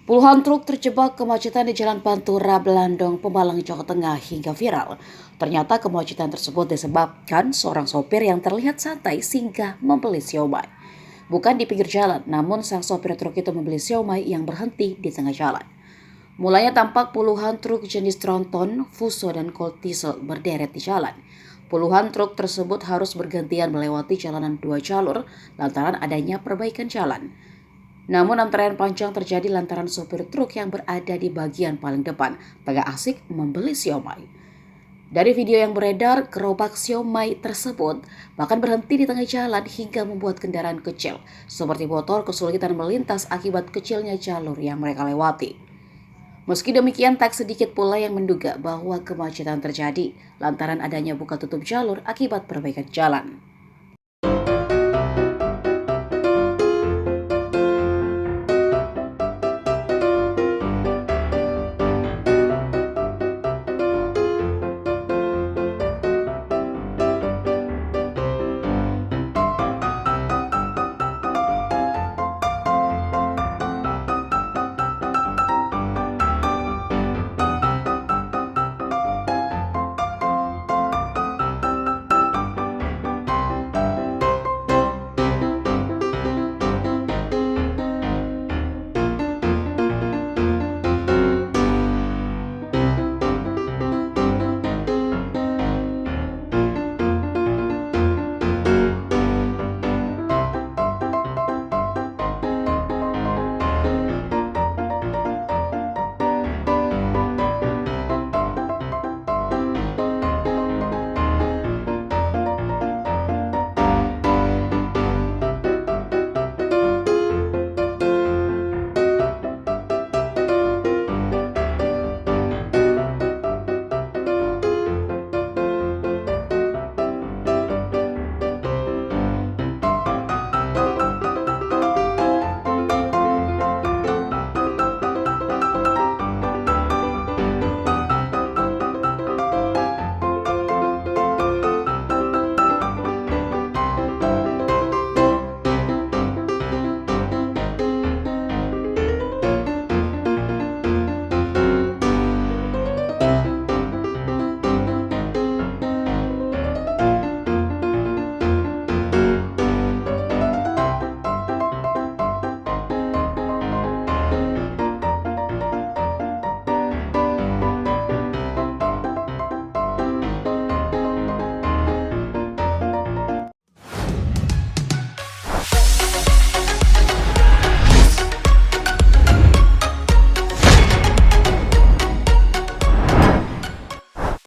Puluhan truk terjebak kemacetan di Jalan Pantura, Belandong, Pemalang, Jawa Tengah hingga viral. Ternyata kemacetan tersebut disebabkan seorang sopir yang terlihat santai singgah membeli siomay. Bukan di pinggir jalan, namun sang sopir truk itu membeli siomay yang berhenti di tengah jalan. Mulanya tampak puluhan truk jenis tronton, fuso, dan cold diesel berderet di jalan. Puluhan truk tersebut harus bergantian melewati jalanan 2 jalur lantaran adanya perbaikan jalan. Namun antrean panjang terjadi lantaran sopir truk yang berada di bagian paling depan tengah asik membeli siomay. Dari video yang beredar, gerobak siomay tersebut bahkan berhenti di tengah jalan hingga membuat kendaraan kecil seperti motor kesulitan melintas akibat kecilnya jalur yang mereka lewati. Meski demikian, tak sedikit pula yang menduga bahwa kemacetan terjadi lantaran adanya buka tutup jalur akibat perbaikan jalan.